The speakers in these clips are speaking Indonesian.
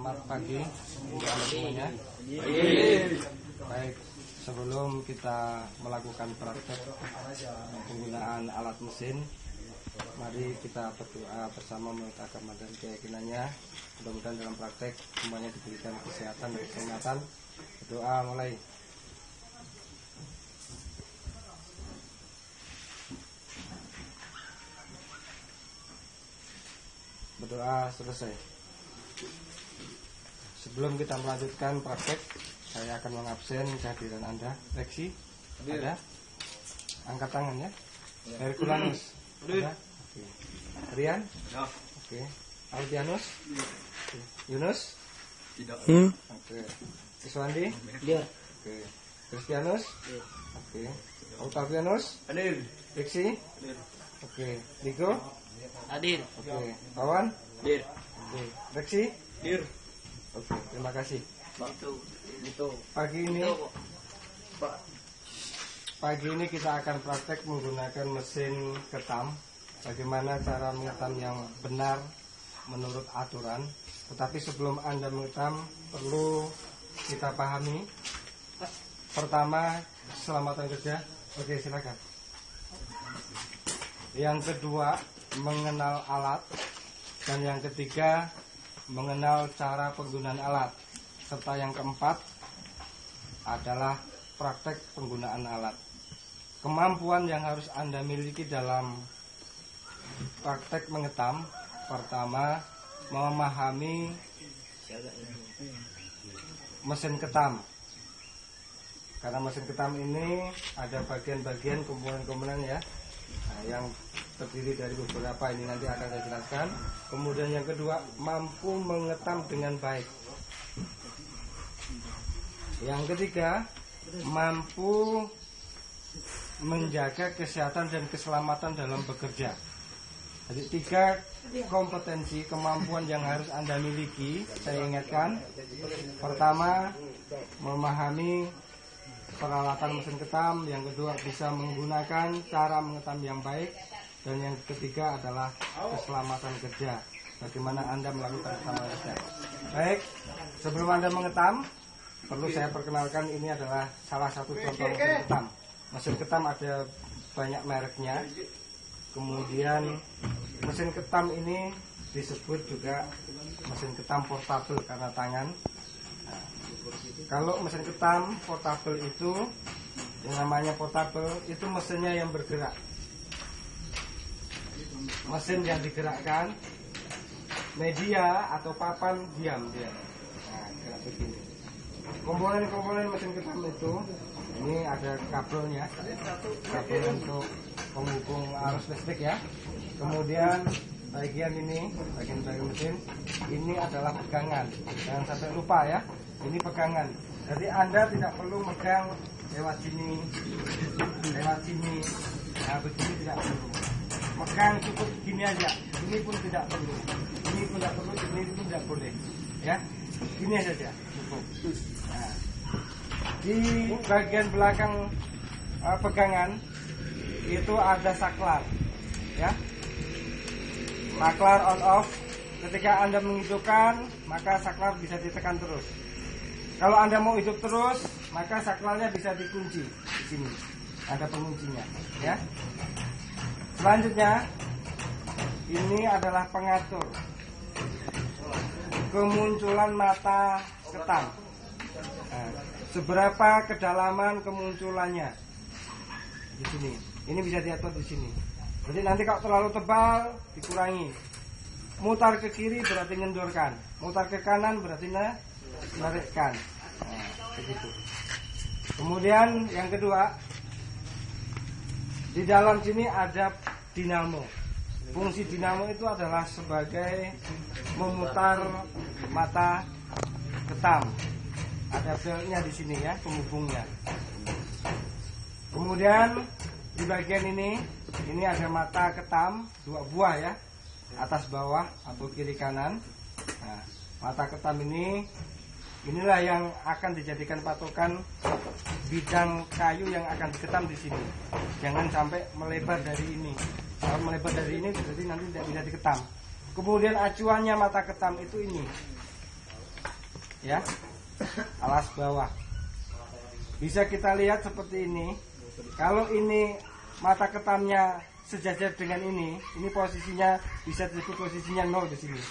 Selamat pagi untuk semuanya. Baik, sebelum kita melakukan praktek penggunaan alat mesin, mari kita berdoa bersama mengutamakan dan keyakinannya. Mudah-mudahan dalam praktek semuanya diberikan kesehatan dan keselamatan. Berdoa mulai. Berdoa selesai. Sebelum kita melanjutkan praktek, saya akan mengabsen kehadiran Anda. Reksi, ada? Angkat tangan ya. Herculanus, ada? Oke. Rian? Oke. Aldianus? Oke. Yunus? Tidak. Oke. Iswandi? Iya. Oke. Kristianus? Oke. Octavianus? Hadir. Reksi? Oke. Niko? Hadir. Oke. Pawan? Hadir. Oke. Reksi? Hadir. Oke, terima kasih. Itu. Pagi ini Pak. kita akan praktek menggunakan mesin ketam. Bagaimana cara mengetam yang benar menurut aturan. Tetapi sebelum Anda mengetam, perlu kita pahami. Pertama, keselamatan kerja. Oke, silakan. Yang kedua, mengenal alat. Dan yang ketiga, mengenal cara penggunaan alat. Serta yang keempat adalah praktek penggunaan alat. Kemampuan yang harus Anda miliki dalam praktek mengetam, pertama, memahami mesin ketam. Karena mesin ketam ini ada bagian-bagian komponen-komponen ya, yang terdiri dari beberapa, ini nanti akan saya jelaskan. Kemudian yang kedua, mampu mengetam dengan baik. Yang ketiga, mampu menjaga kesehatan dan keselamatan dalam bekerja. Jadi 3 kompetensi kemampuan yang harus Anda miliki. Saya ingatkan, pertama, memahami peralatan mesin ketam. Yang kedua, bisa menggunakan cara mengetam yang baik. Dan yang ketiga adalah keselamatan kerja. Bagaimana Anda melakukan keselamatan kerja. Baik, sebelum Anda mengetam, perlu saya perkenalkan, ini adalah salah satu contoh mesin ketam. Mesin ketam ada banyak mereknya. Kemudian mesin ketam ini disebut juga mesin ketam portable karena tangan. Nah, kalau mesin ketam portable itu, yang namanya portable, itu mesinnya yang bergerak. Mesin yang digerakkan, media atau papan diam dia. Nah, gerak begini. Komponen-komponen mesin ketam itu, ini ada kabelnya, kabel untuk penghubung arus listrik ya. Kemudian bagian ini, bagian mesin, ini adalah pegangan. Jangan sampai lupa ya, ini pegangan. Jadi Anda tidak perlu megang lewat sini, nah begini tidak perlu. Megang cukup gini aja, ini pun tidak perlu, ini pun tidak perlu, ini pun tidak boleh, ya. Gini saja cukup. Nah, di bagian belakang pegangan itu ada saklar, ya. Saklar on off. Ketika Anda menghidupkan, maka saklar bisa ditekan terus. Kalau Anda mau hidup terus, maka saklarnya bisa dikunci di sini. Ada penguncinya, ya. Selanjutnya, ini adalah pengatur kemunculan mata ketam. Nah, seberapa kedalaman kemunculannya di sini. Ini bisa diatur di sini. Jadi nanti kalau terlalu tebal dikurangi. Mutar ke kiri berarti ngendorkan, mutar ke kanan berarti menarikkan. Nah, begitu. Kemudian yang kedua, di dalam sini ada dinamo. Fungsi dinamo itu adalah sebagai memutar mata ketam. Ada belnya di sini ya, penghubungnya. Kemudian di bagian ini ada mata ketam 2 buah ya, atas bawah atau kiri kanan. Nah, mata ketam inilah yang akan dijadikan patokan bidang kayu yang akan diketam di sini. Jangan sampai melebar dari ini. Kalau melebar dari ini berarti nanti tidak bisa diketam. Kemudian acuannya mata ketam itu ini. ya, alas bawah. Bisa kita lihat seperti ini. Kalau ini mata ketamnya sejajar dengan ini posisinya bisa disebut posisinya 0 di sini,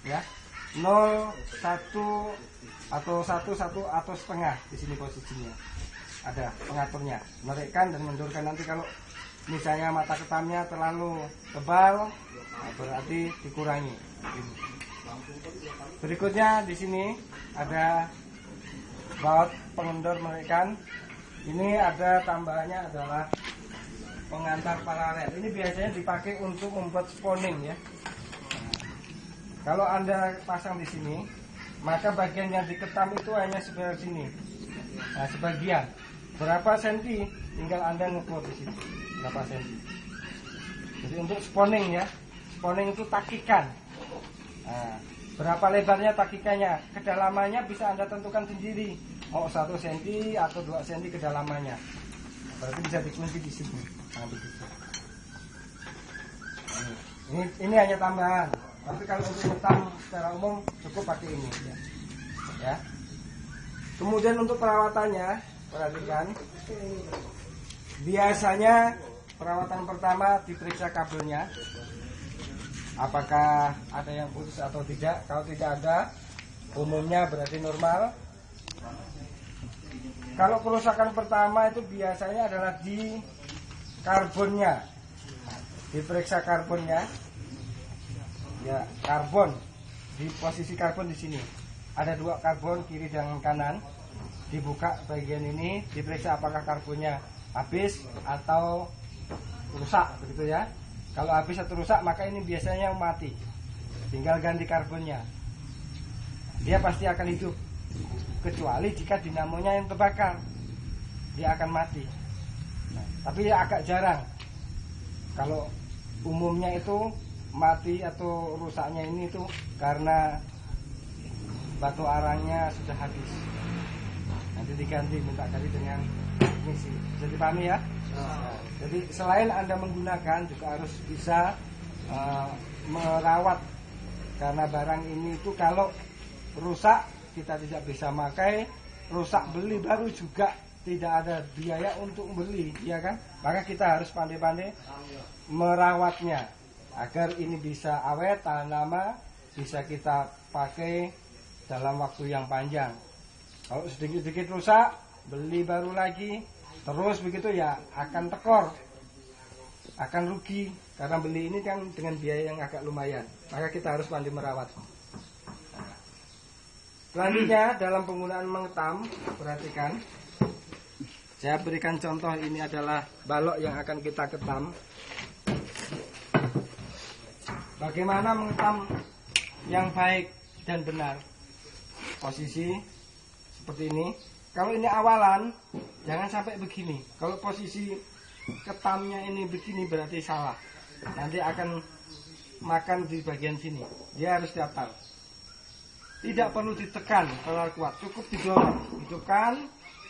ya. 0, 1 atau 1, 1 atau setengah di sini posisinya. Ada pengaturnya, menaikkan dan mendurkan. Nanti kalau misalnya mata ketamnya terlalu tebal, nah berarti dikurangi. Berikutnya di sini ada baut pengendor menaikkan. Ini ada tambahannya adalah pengantar paralel. Ini biasanya dipakai untuk membuat spawning, ya. Kalau Anda pasang di sini, maka bagian yang diketam itu hanya sebelah sini. Nah, sebagian berapa senti tinggal Anda ngukur di sini berapa senti. Jadi untuk spawning, ya, spawning itu takikan. Nah, berapa lebarnya takikannya, kedalamannya bisa Anda tentukan sendiri, mau 1 cm atau 2 cm kedalamannya. Berarti bisa dikunci di sini. Nah, begitu. Ini hanya tambahan. Tapi kalau untuk ngetam secara umum cukup pakai ini, ya. Kemudian untuk perawatannya, perhatikan. Biasanya perawatan pertama diperiksa kabelnya, apakah ada yang putus atau tidak. Kalau tidak ada, umumnya berarti normal. Kalau kerusakan pertama itu biasanya adalah di karbonnya. Diperiksa karbonnya. Ya, karbon. Di posisi karbon di sini. Ada 2 karbon kiri dan kanan. Dibuka bagian ini, diperiksa apakah karbonnya habis atau rusak, begitu ya. Kalau habis atau rusak, maka ini biasanya mati. Tinggal ganti karbonnya. Dia pasti akan hidup. Kecuali jika dinamonya yang terbakar, dia akan mati. Nah, tapi agak jarang. Kalau umumnya itu mati atau rusaknya ini itu karena batu arangnya sudah habis. Nanti diganti, minta ganti dengan misi. Bisa dipahami, ya? Nah, jadi selain Anda menggunakan, juga harus bisa merawat. Karena barang ini itu kalau rusak kita tidak bisa pakai, rusak beli baru juga tidak ada biaya untuk beli, ya kan? Maka kita harus pandai-pandai merawatnya agar ini bisa awet, tahan lama, bisa kita pakai dalam waktu yang panjang. Kalau sedikit-sedikit rusak, beli baru lagi, terus begitu ya akan tekor, akan rugi. Karena beli ini kan dengan biaya yang agak lumayan, maka kita harus pandai merawat. Selanjutnya dalam penggunaan mengetam, perhatikan. Saya berikan contoh, ini adalah balok yang akan kita ketam. Bagaimana mengetam yang baik dan benar? Posisi seperti ini. Kalau ini awalan, jangan sampai begini. Kalau posisi ketamnya ini begini berarti salah. Nanti akan makan di bagian sini. Dia harus datar. Tidak perlu ditekan terlalu kuat, cukup didorong. Hidupkan,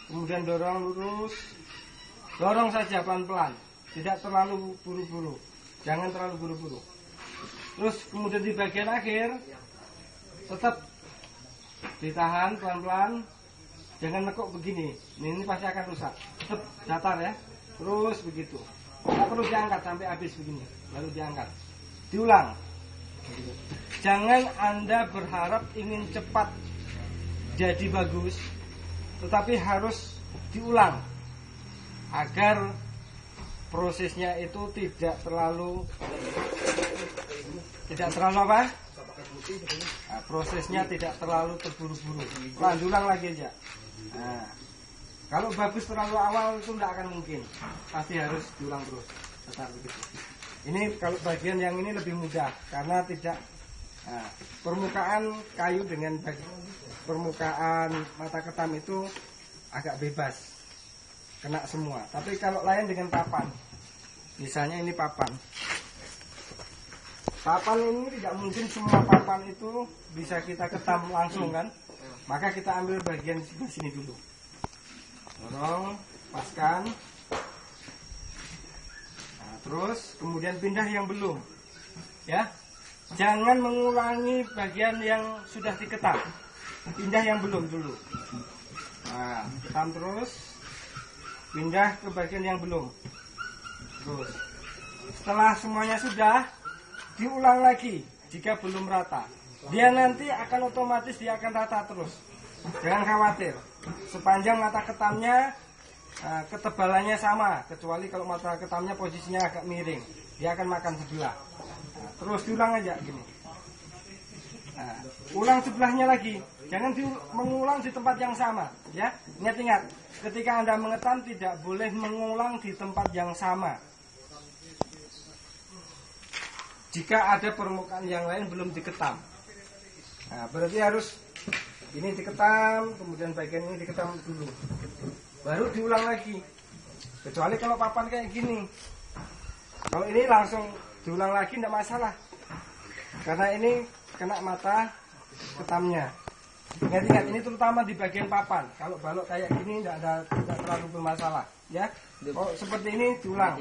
kemudian dorong lurus. Dorong saja pelan-pelan. Tidak terlalu buru-buru. Jangan terlalu buru-buru. Terus kemudian di bagian akhir tetap ditahan pelan-pelan. Jangan nekuk begini. Ini pasti akan rusak. Tetap datar, ya. Terus begitu. Tidak perlu diangkat sampai habis begini. Lalu diangkat. Diulang. Jangan Anda berharap ingin cepat jadi bagus, tetapi harus diulang agar prosesnya itu tidak terlalu apa? Nah, prosesnya tidak terlalu terburu-buru. Ulang lagi aja. Nah, kalau bagus terlalu awal itu tidak akan mungkin. Pasti harus diulang terus. Tetap begitu. Ini kalau bagian yang ini lebih mudah karena tidak permukaan kayu dengan permukaan mata ketam itu agak bebas, kena semua. Tapi kalau lain dengan papan, misalnya ini papan ini tidak mungkin semua papan itu bisa kita ketam langsung, kan? Maka kita ambil bagian sebelah sini dulu, dorong, paskan. Terus kemudian pindah yang belum, ya. Jangan mengulangi bagian yang sudah diketam. pindah yang belum dulu. Nah, ketam terus, pindah ke bagian yang belum. Terus, setelah semuanya sudah, diulang lagi. Jika belum rata, dia nanti akan otomatis dia akan rata terus. Jangan khawatir. Sepanjang mata ketamnya ketebalannya sama, kecuali kalau mata ketamnya posisinya agak miring, dia akan makan sebelah. Nah, terus diulang aja gini. Nah, ulang sebelahnya lagi. Jangan mengulang di tempat yang sama, ya. Ingat, ketika Anda mengetam tidak boleh mengulang di tempat yang sama. Jika ada permukaan yang lain belum diketam. Nah, berarti harus ini diketam, kemudian bagian ini diketam dulu. Baru diulang lagi. Kecuali kalau papan kayak gini. Kalau ini langsung diulang lagi tidak masalah. Karena ini kena mata ketamnya. Ingat, ini terutama di bagian papan. Kalau balok kayak gini tidak terlalu bermasalah, ya. Oh, seperti ini diulang.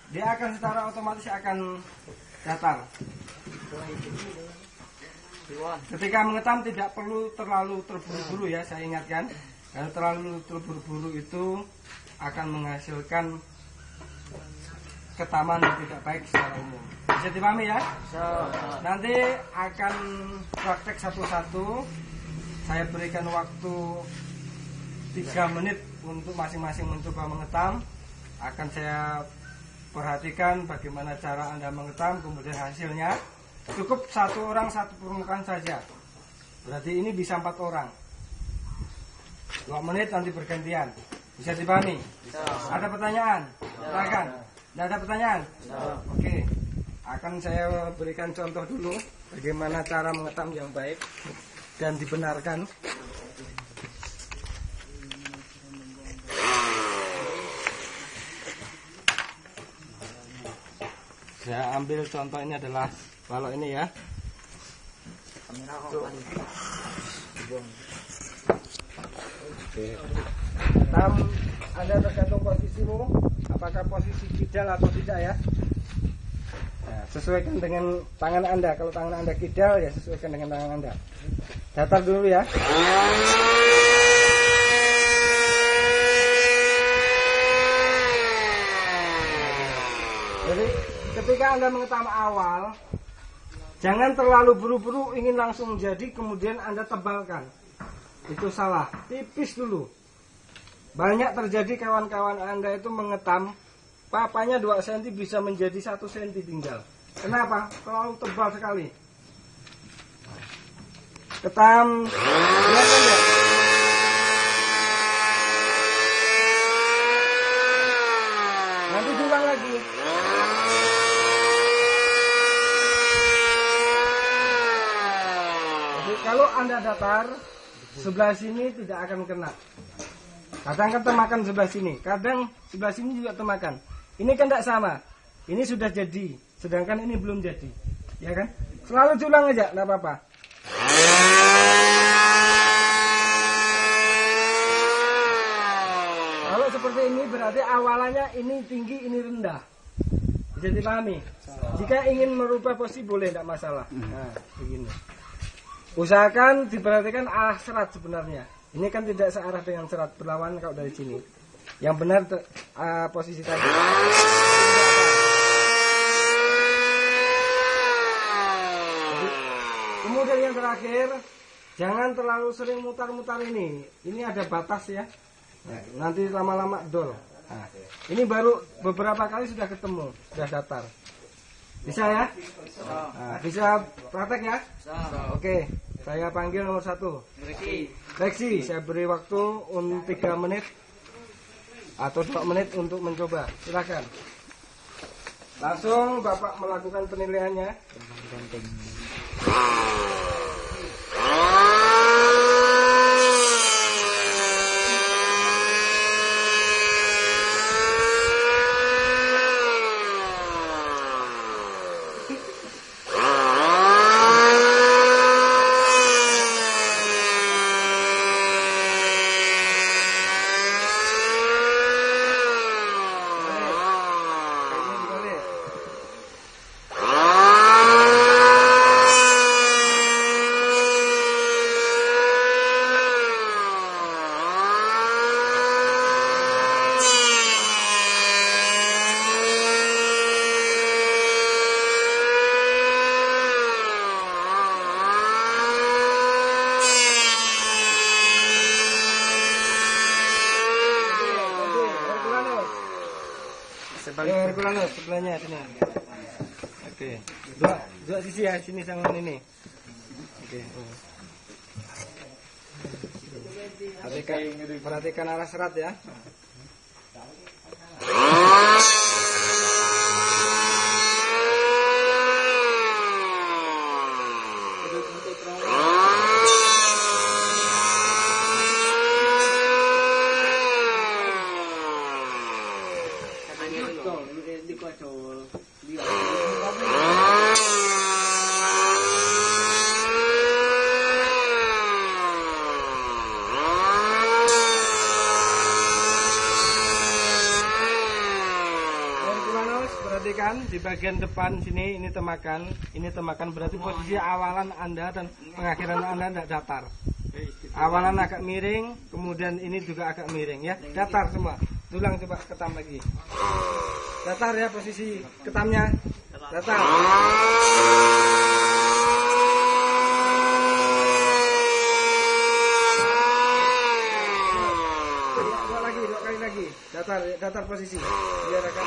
Dia akan secara otomatis akan datar. Ketika mengetam tidak perlu terlalu terburu-buru, ya, saya ingatkan. Karena terlalu terburu-buru itu akan menghasilkan ketaman yang tidak baik secara umum. Bisa dipahami, ya? Nanti akan praktek satu-satu. Saya berikan waktu 3 menit untuk masing-masing mencoba mengetam. Akan saya perhatikan bagaimana cara Anda mengetam, kemudian hasilnya. Cukup 1 orang 1 permukaan saja. Berarti ini bisa 4 orang. 2 menit nanti bergantian. Bisa dipahami? Ada pertanyaan? Silakan. Tidak ada pertanyaan? Oke. Akan saya berikan contoh dulu bagaimana cara mengetam yang baik dan dibenarkan. Saya ambil contoh ini adalah balok ini, ya. Ketam Anda tergantung posisimu, apakah posisi kidal atau tidak, ya. Nah, sesuaikan dengan tangan Anda. Kalau tangan Anda kidal, ya sesuaikan dengan tangan Anda. Datar dulu, ya. Jadi ketika Anda mengetam awal, jangan terlalu buru-buru ingin langsung jadi kemudian Anda tebalkan. Itu salah. Tipis dulu. Banyak terjadi kawan-kawan Anda itu mengetam papanya 2 cm bisa menjadi 1 cm tinggal. Kenapa? Terlalu tebal sekali. Ketam, lihat enggak? Nanti diulang lagi. Jadi kalau Anda datar, sebelah sini tidak akan kena. Kadang kan termakan sebelah sini, kadang sebelah sini juga termakan. Ini kan tidak sama. Ini sudah jadi, sedangkan ini belum jadi, ya kan? Selalu diulang aja, tidak apa-apa. Kalau seperti ini berarti awalannya ini tinggi, ini rendah. Bisa dipahami? Jika ingin merubah posisi boleh, tidak masalah. Nah, begini. Usahakan diperhatikan arah serat sebenarnya. Ini kan tidak searah dengan serat, berlawan kalau dari sini. Yang benar posisi tadi. Jadi, kemudian yang terakhir, jangan terlalu sering mutar-mutar ini. Ini ada batas, ya. Nah, nanti lama-lama dol. Nah, ini baru beberapa kali sudah ketemu, sudah datar. Bisa, ya? Nah, bisa praktek, ya? Oke. Saya panggil nomor 1. Leksi, saya beri waktu 3 menit atau 2 menit untuk mencoba. Silakan. Langsung Bapak melakukan penilaiannya. Herculanus sebelahnya sini. Oke. Dua sisi ya, sini sama ini. Oke. Perhatikan arah serat ya. Perhatikan di bagian depan sini, ini temakan berarti posisi awalan Anda dan pengakhiran Anda tidak datar. Awalan agak miring, kemudian ini juga agak miring ya, datar semua. Tulang coba ketam lagi. Datar ya posisi ketamnya. Datar. Dua kali lagi. Datar posisi. Biar agak.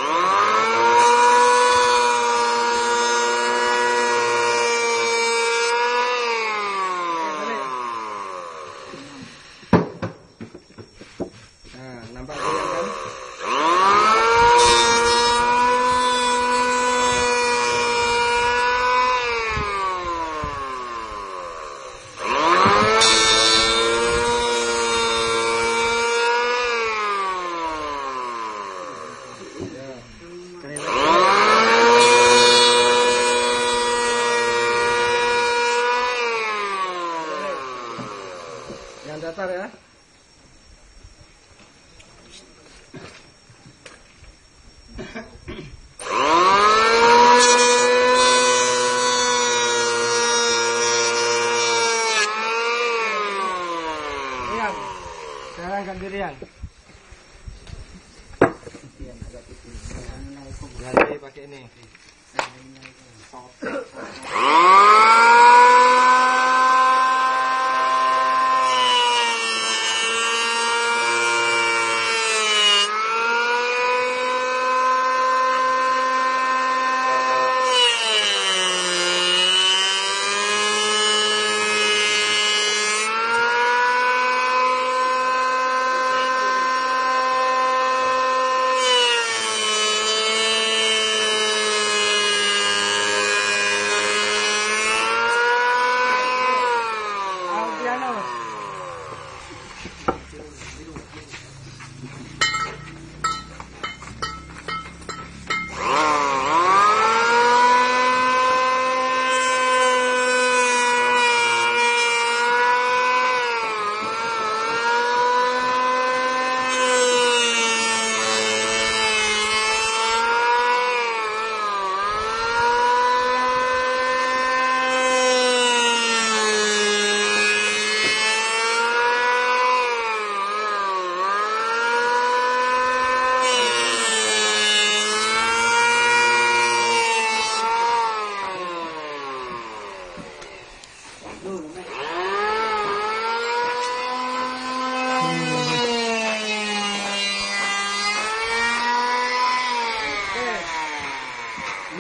Nah, nampak kan? Yang datar ya. Rian, sekarang ganti Rian. Ganti pakai ini.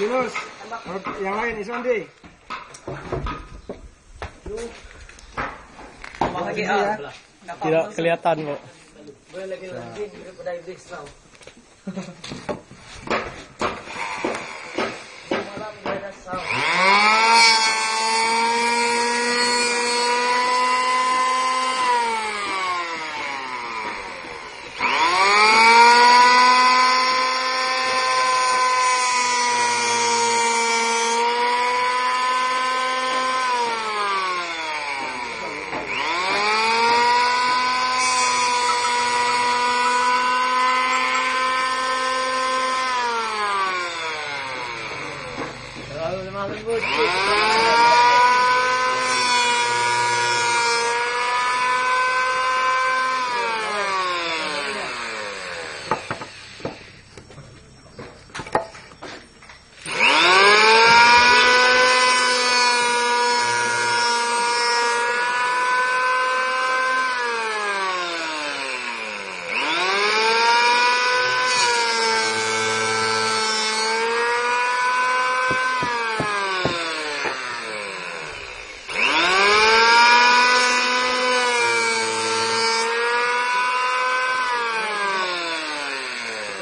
Yunus, yang lain Iswandi. Tidak kelihatan kok.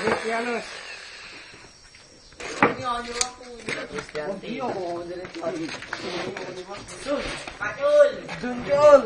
Kristianus. Dunjul.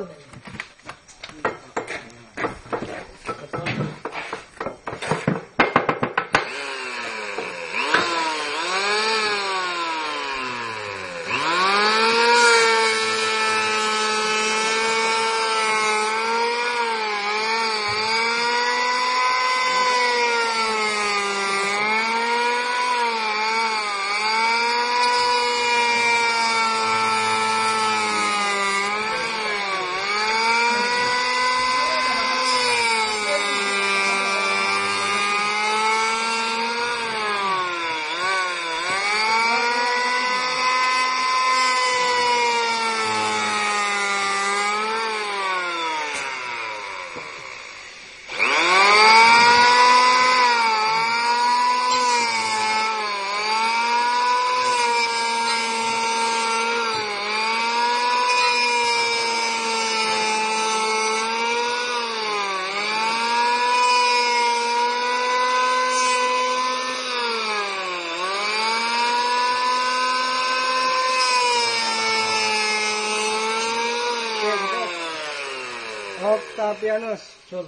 Octavianus. Cul.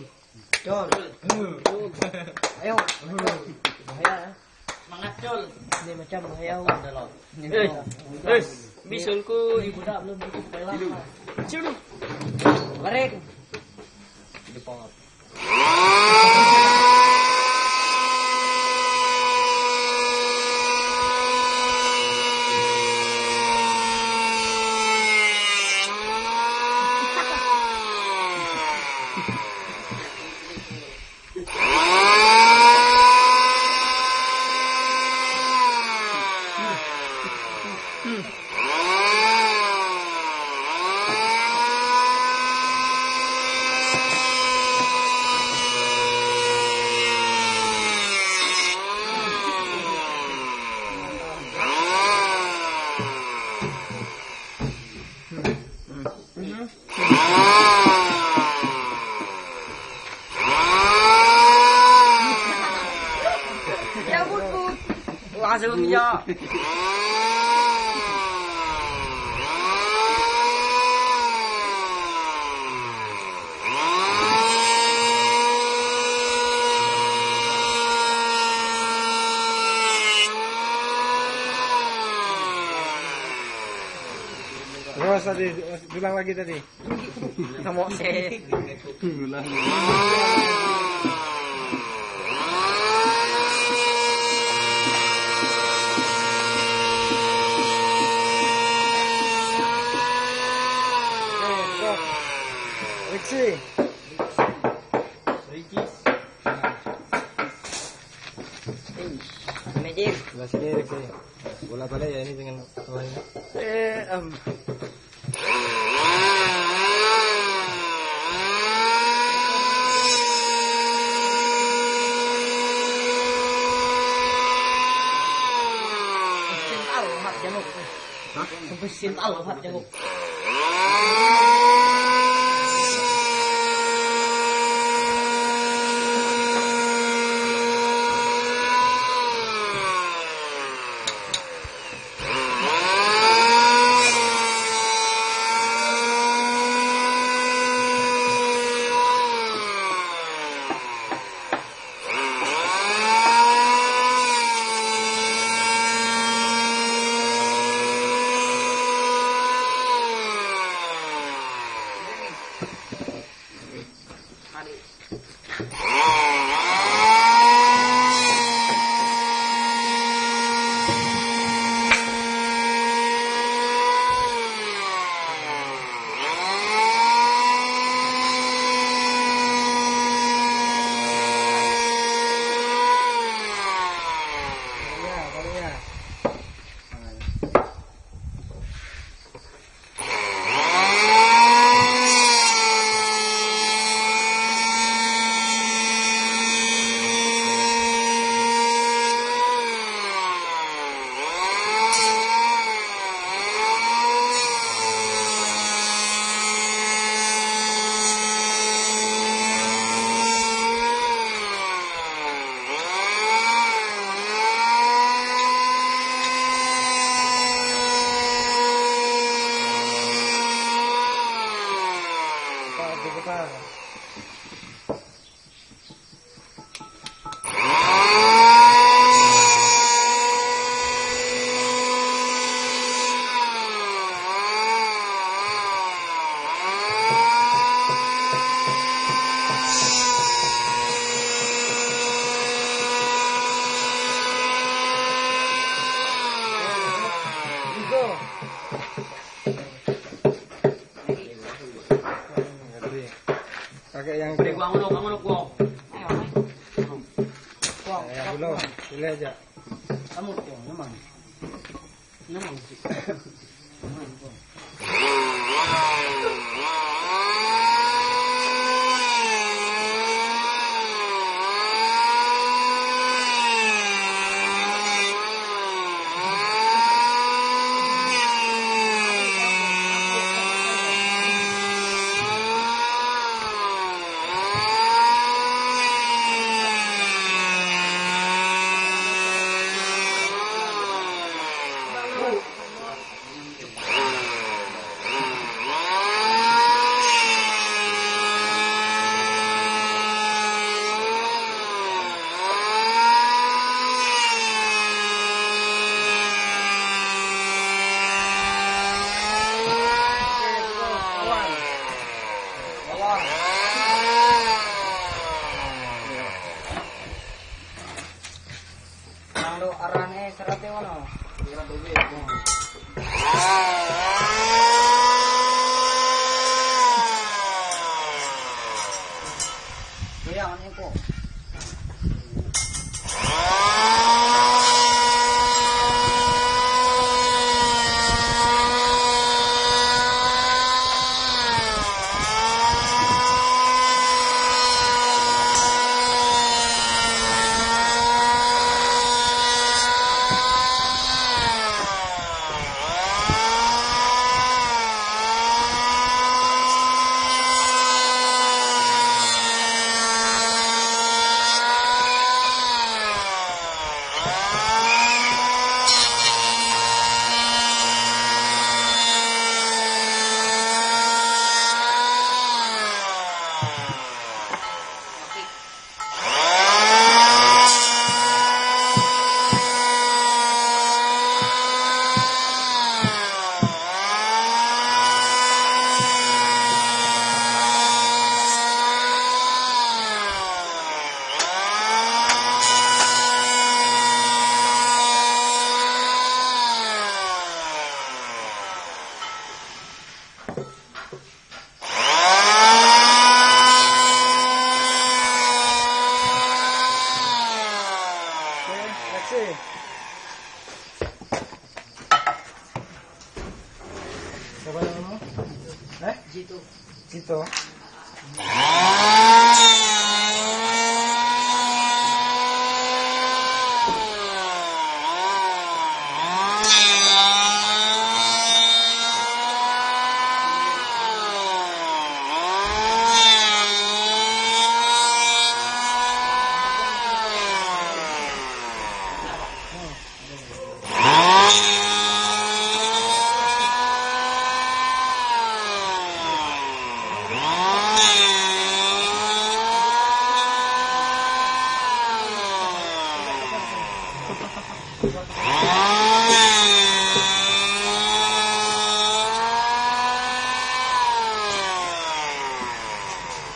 Ayo. Bahaya. Semangat Cul. Ini macam bahaya. Bisulku. Ini budak belum cukup bela. Cul. Bareng. Langsung ya. Terus tadi bilang lagi tadi. Kamu sih. Riksi. Magic. Sebelah sini Riksi. Bola balik ya ini dengan bawahnya. Sampai sin alhat jenguk. pakai yang Beri gua ngono gua. Ayo, ayo. ya belum, pilih aja. Kamu kok memang. Memang sih. Kalau arane serate ono. Ya, ini kok. Siapa namamu? Gitu. Cito.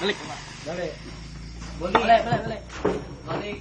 Balik. Balik. Boleh. Balik.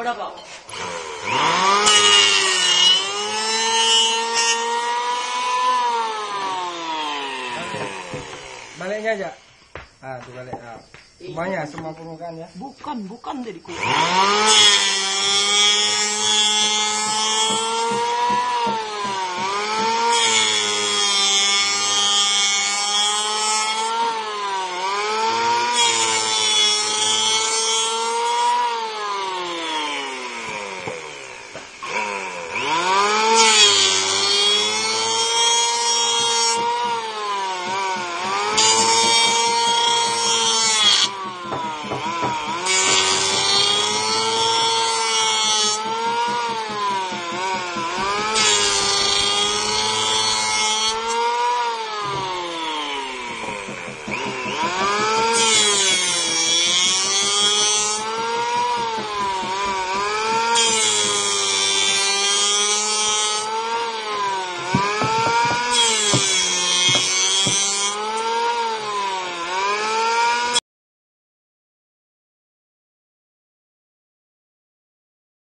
udah Pak. Baliknya aja. Ah, dibalik. Ah. Semuanya, semua permukaan ya. Bukan dedikku.